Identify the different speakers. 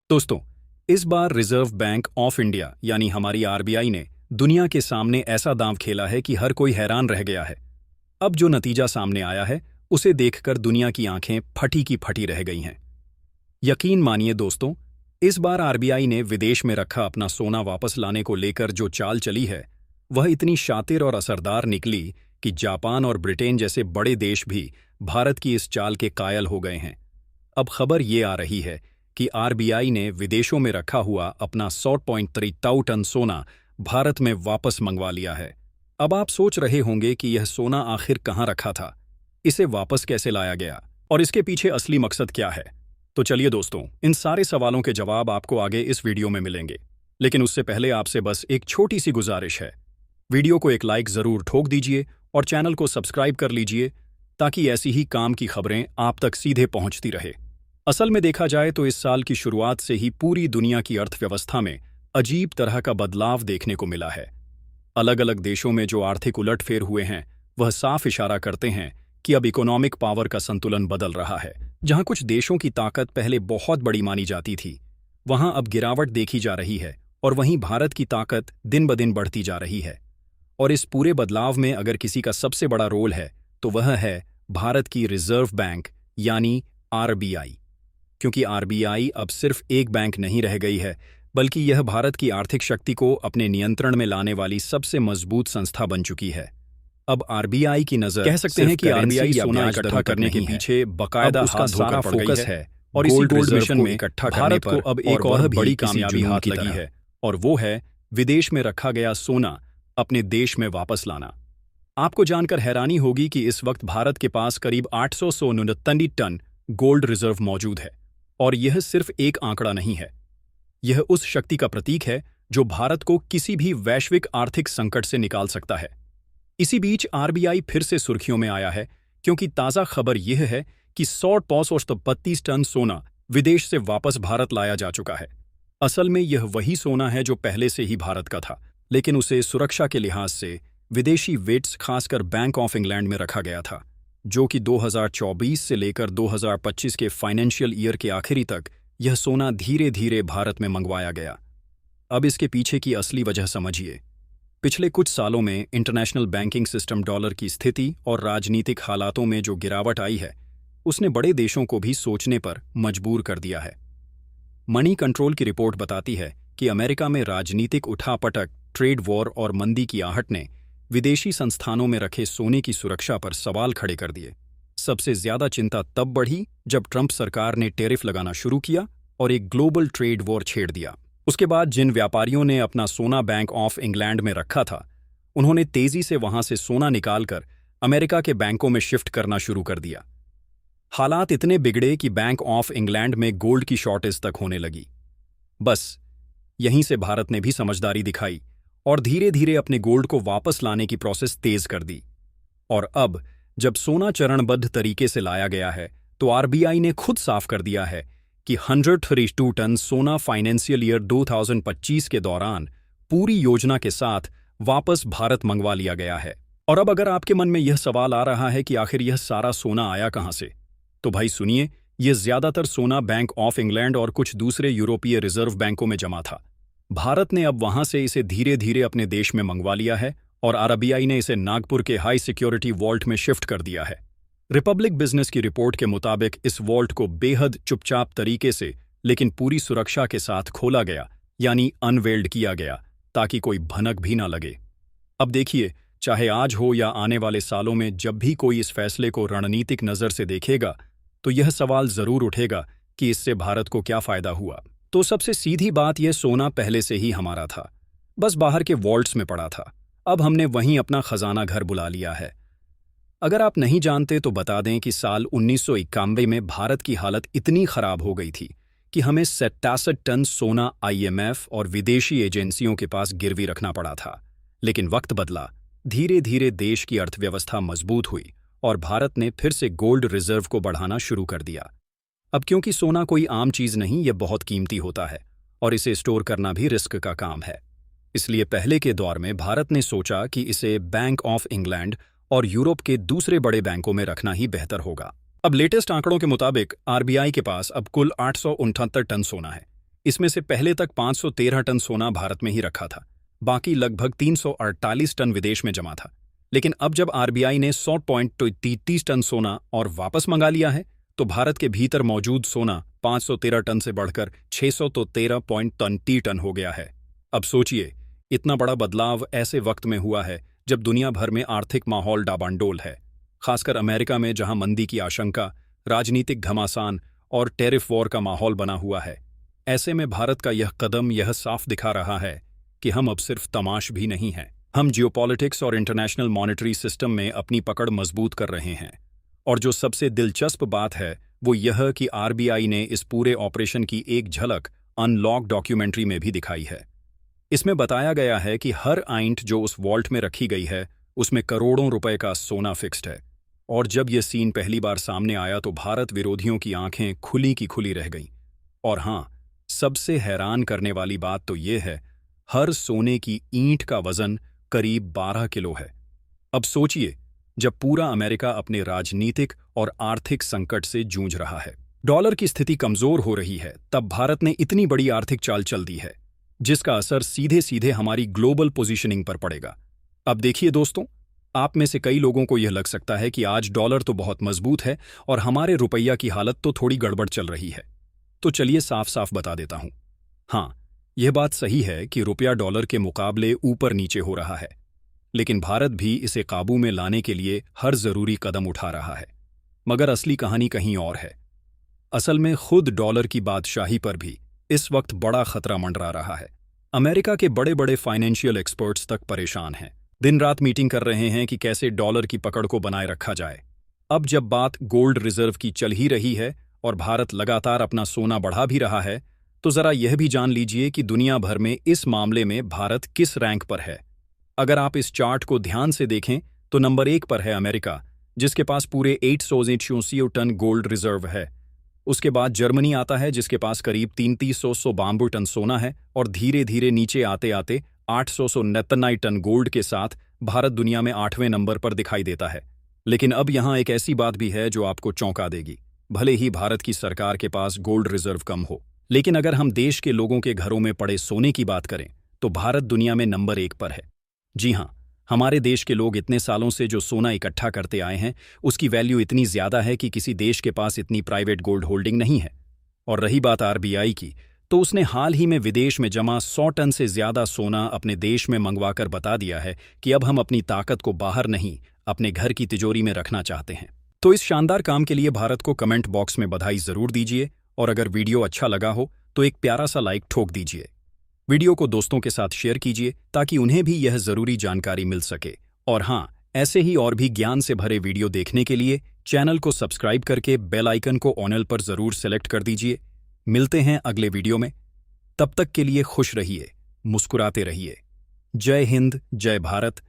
Speaker 1: दोस्तों, इस बार reserve bank of India यानी हमारी आरबीआई ने दुनिया के सामने ऐसा दांव खेला है कि हर कोई हैरान रह गया है। अब जो नतीजा सामने आया है उसे देखकर दुनिया की आंखें फटी की फटी रह गई हैं। यकीन मानिए दोस्तों, इस बार आरबीआई ने विदेश में रखा अपना सोना वापस लाने को लेकर जो चाल चली है वह इतनी शातिर और असरदार निकली कि जापान और ब्रिटेन जैसे बड़े देश भी भारत की इस चाल के कायल हो गए हैं। अब खबर ये आ रही है कि आरबीआई ने विदेशों में रखा हुआ अपना 100.3 टन सोना भारत में वापस मंगवा लिया है। अब आप सोच रहे होंगे कि यह सोना आखिर कहाँ रखा था, इसे वापस कैसे लाया गया और इसके पीछे असली मकसद क्या है। तो चलिए दोस्तों, इन सारे सवालों के जवाब आपको आगे इस वीडियो में मिलेंगे। लेकिन उससे पहले आपसे बस एक छोटी सी गुजारिश है, वीडियो को एक लाइक जरूर ठोक दीजिए और चैनल को सब्सक्राइब कर लीजिए ताकि ऐसी ही काम की खबरें आप तक सीधे पहुंचती रहे। असल में देखा जाए तो इस साल की शुरुआत से ही पूरी दुनिया की अर्थव्यवस्था में अजीब तरह का बदलाव देखने को मिला है। अलग अलग देशों में जो आर्थिक उलटफेर हुए हैं वह साफ इशारा करते हैं कि अब इकोनॉमिक पावर का संतुलन बदल रहा है। जहां कुछ देशों की ताकत पहले बहुत बड़ी मानी जाती थी, वहां अब गिरावट देखी जा रही है और वहीं भारत की ताकत दिन ब दिन बढ़ती जा रही है। और इस पूरे बदलाव में अगर किसी का सबसे बड़ा रोल है तो वह है भारत की रिजर्व बैंक यानी आरबीआई। क्योंकि आरबीआई अब सिर्फ एक बैंक नहीं रह गई है, बल्कि यह भारत की आर्थिक शक्ति को अपने नियंत्रण में लाने वाली सबसे मजबूत संस्था बन चुकी है। अब आरबीआई की नजर कह सकते हैं कि आरबीआई सोना इकट्ठा करने के पीछे बकायदा उसका सारा फोकस है और इसी गोल्ड मिशन में इकट्ठा भारत को अब एक और बड़ी कामयाबी हाथ लगी है और वो है विदेश में रखा गया सोना अपने देश में वापस लाना। आपको जानकर हैरानी होगी कि इस वक्त भारत के पास करीब 869 टन गोल्ड रिजर्व मौजूद है। और यह सिर्फ एक आंकड़ा नहीं है, यह उस शक्ति का प्रतीक है जो भारत को किसी भी वैश्विक आर्थिक संकट से निकाल सकता है। इसी बीच आरबीआई फिर से सुर्खियों में आया है क्योंकि ताज़ा खबर यह है कि 132 टन सोना विदेश से वापस भारत लाया जा चुका है। असल में यह वही सोना है जो पहले से ही भारत का था, लेकिन उसे सुरक्षा के लिहाज से विदेशी वेट्स खासकर बैंक ऑफ इंग्लैंड में रखा गया था, जो कि 2024 से लेकर 2025 के फाइनेंशियल ईयर के आखिरी तक यह सोना धीरे धीरे भारत में मंगवाया गया। अब इसके पीछे की असली वजह समझिए। पिछले कुछ सालों में इंटरनेशनल बैंकिंग सिस्टम डॉलर की स्थिति और राजनीतिक हालातों में जो गिरावट आई है उसने बड़े देशों को भी सोचने पर मजबूर कर दिया है। मनी कंट्रोल की रिपोर्ट बताती है कि अमेरिका में राजनीतिक उठापटक, ट्रेड वॉर और मंदी की आहट ने विदेशी संस्थानों में रखे सोने की सुरक्षा पर सवाल खड़े कर दिए। सबसे ज्यादा चिंता तब बढ़ी जब ट्रंप सरकार ने टैरिफ लगाना शुरू किया और एक ग्लोबल ट्रेड वॉर छेड़ दिया। उसके बाद जिन व्यापारियों ने अपना सोना बैंक ऑफ इंग्लैंड में रखा था, उन्होंने तेजी से वहां से सोना निकालकर अमेरिका के बैंकों में शिफ्ट करना शुरू कर दिया। हालात इतने बिगड़े कि बैंक ऑफ इंग्लैंड में गोल्ड की शॉर्टेज तक होने लगी। बस यहीं से भारत ने भी समझदारी दिखाई और धीरे धीरे अपने गोल्ड को वापस लाने की प्रोसेस तेज कर दी। और अब जब सोना चरणबद्ध तरीके से लाया गया है तो आरबीआई ने खुद साफ कर दिया है कि 132 टन सोना फाइनेंशियल ईयर 2025 के दौरान पूरी योजना के साथ वापस भारत मंगवा लिया गया है। और अब अगर आपके मन में यह सवाल आ रहा है कि आखिर यह सारा सोना आया कहां से, तो भाई सुनिए, यह ज्यादातर सोना बैंक ऑफ इंग्लैंड और कुछ दूसरे यूरोपीय रिजर्व बैंकों में जमा था। भारत ने अब वहां से इसे धीरे धीरे अपने देश में मंगवा लिया है और आरबीआई ने इसे नागपुर के हाई सिक्योरिटी वॉल्ट में शिफ्ट कर दिया है। रिपब्लिक बिजनेस की रिपोर्ट के मुताबिक इस वॉल्ट को बेहद चुपचाप तरीके से लेकिन पूरी सुरक्षा के साथ खोला गया, यानी अनवेल्ड किया गया, ताकि कोई भनक भी ना लगे। अब देखिए, चाहे आज हो या आने वाले सालों में जब भी कोई इस फैसले को रणनीतिक नजर से देखेगा तो यह सवाल जरूर उठेगा कि इससे भारत को क्या फायदा हुआ। तो सबसे सीधी बात, यह सोना पहले से ही हमारा था, बस बाहर के वॉल्ट्स में पड़ा था। अब हमने वहीं अपना खजाना घर बुला लिया है। अगर आप नहीं जानते तो बता दें कि साल 1991 में भारत की हालत इतनी खराब हो गई थी कि हमें 67 टन सोना आईएमएफ और विदेशी एजेंसियों के पास गिरवी रखना पड़ा था। लेकिन वक्त बदला, धीरे धीरे देश की अर्थव्यवस्था मजबूत हुई और भारत ने फिर से गोल्ड रिजर्व को बढ़ाना शुरू कर दिया। अब क्योंकि सोना कोई आम चीज नहीं, यह बहुत कीमती होता है और इसे स्टोर करना भी रिस्क का काम है। इसलिए पहले के दौर में भारत ने सोचा कि इसे बैंक ऑफ इंग्लैंड और यूरोप के दूसरे बड़े बैंकों में रखना ही बेहतर होगा। अब लेटेस्ट आंकड़ों के मुताबिक आरबीआई के पास अब कुल 869 टन सोना है। इसमें से पहले तक 513 टन सोना भारत में ही रखा था, बाकी लगभग 348 टन विदेश में जमा था। लेकिन अब जब आरबीआई ने 100.33 टन सोना और वापस मंगा लिया है, तो भारत के भीतर मौजूद सोना 513 टन से बढ़कर 613.33 टन हो गया है। अब सोचिए, इतना बड़ा बदलाव ऐसे वक्त में हुआ है जब दुनिया भर में आर्थिक माहौल डाबांडोल है, खासकर अमेरिका में जहां मंदी की आशंका, राजनीतिक घमासान और टैरिफ वॉर का माहौल बना हुआ है। ऐसे में भारत का यह कदम यह साफ दिखा रहा है कि हम अब सिर्फ तमाश भी नहीं हैं, हम जियोपॉलिटिक्स और इंटरनेशनल मॉनेटरी सिस्टम में अपनी पकड़ मजबूत कर रहे हैं। और जो सबसे दिलचस्प बात है वो यह कि आरबीआई ने इस पूरे ऑपरेशन की एक झलक अनलॉक डॉक्यूमेंट्री में भी दिखाई है। इसमें बताया गया है कि हर आइंट जो उस वॉल्ट में रखी गई है उसमें करोड़ों रुपए का सोना फिक्स्ड है। और जब यह सीन पहली बार सामने आया तो भारत विरोधियों की आंखें खुली की खुली रह गईं। और हाँ, सबसे हैरान करने वाली बात तो यह है, हर सोने की ईंट का वजन करीब 12 किलो है। अब सोचिए, जब पूरा अमेरिका अपने राजनीतिक और आर्थिक संकट से जूझ रहा है, डॉलर की स्थिति कमजोर हो रही है, तब भारत ने इतनी बड़ी आर्थिक चाल चल दी है जिसका असर सीधे सीधे हमारी ग्लोबल पोजीशनिंग पर पड़ेगा। अब देखिए दोस्तों, आप में से कई लोगों को यह लग सकता है कि आज डॉलर तो बहुत मजबूत है और हमारे रुपया की हालत तो थोड़ी गड़बड़ चल रही है। तो चलिए साफ साफ बता देता हूं, हाँ, यह बात सही है कि रुपया डॉलर के मुकाबले ऊपर नीचे हो रहा है, लेकिन भारत भी इसे काबू में लाने के लिए हर जरूरी कदम उठा रहा है। मगर असली कहानी कहीं और है। असल में खुद डॉलर की बादशाही पर भी इस वक्त बड़ा खतरा मंडरा रहा है। अमेरिका के बड़े बड़े फाइनेंशियल एक्सपर्ट्स तक परेशान हैं, दिन रात मीटिंग कर रहे हैं कि कैसे डॉलर की पकड़ को बनाए रखा जाए। अब जब बात गोल्ड रिजर्व की चल ही रही है और भारत लगातार अपना सोना बढ़ा भी रहा है, तो जरा यह भी जान लीजिए कि दुनिया भर में इस मामले में भारत किस रैंक पर है। अगर आप इस चार्ट को ध्यान से देखें तो नंबर 1 पर है अमेरिका, जिसके पास पूरे 888 टन गोल्ड रिजर्व है। उसके बाद जर्मनी आता है, जिसके पास करीब 3392 टन सोना है, और धीरे धीरे नीचे आते आते 899 टन गोल्ड के साथ भारत दुनिया में 8वें नंबर पर दिखाई देता है। लेकिन अब यहाँ एक ऐसी बात भी है जो आपको चौंका देगी। भले ही भारत की सरकार के पास गोल्ड रिजर्व कम हो, लेकिन अगर हम देश के लोगों के घरों में पड़े सोने की बात करें तो भारत दुनिया में नंबर 1 पर है। जी हाँ, हमारे देश के लोग इतने सालों से जो सोना इकट्ठा करते आए हैं उसकी वैल्यू इतनी ज्यादा है कि किसी देश के पास इतनी प्राइवेट गोल्ड होल्डिंग नहीं है। और रही बात आरबीआई की, तो उसने हाल ही में विदेश में जमा 100 टन से ज्यादा सोना अपने देश में मंगवाकर बता दिया है कि अब हम अपनी ताकत को बाहर नहीं, अपने घर की तिजोरी में रखना चाहते हैं। तो इस शानदार काम के लिए भारत को कमेंट बॉक्स में बधाई जरूर दीजिए, और अगर वीडियो अच्छा लगा हो तो एक प्यारा सा लाइक ठोक दीजिए। वीडियो को दोस्तों के साथ शेयर कीजिए ताकि उन्हें भी यह जरूरी जानकारी मिल सके। और हाँ, ऐसे ही और भी ज्ञान से भरे वीडियो देखने के लिए चैनल को सब्सक्राइब करके बेल आइकन को ऑल पर जरूर सेलेक्ट कर दीजिए। मिलते हैं अगले वीडियो में, तब तक के लिए खुश रहिए, मुस्कुराते रहिए। जय हिंद, जय भारत,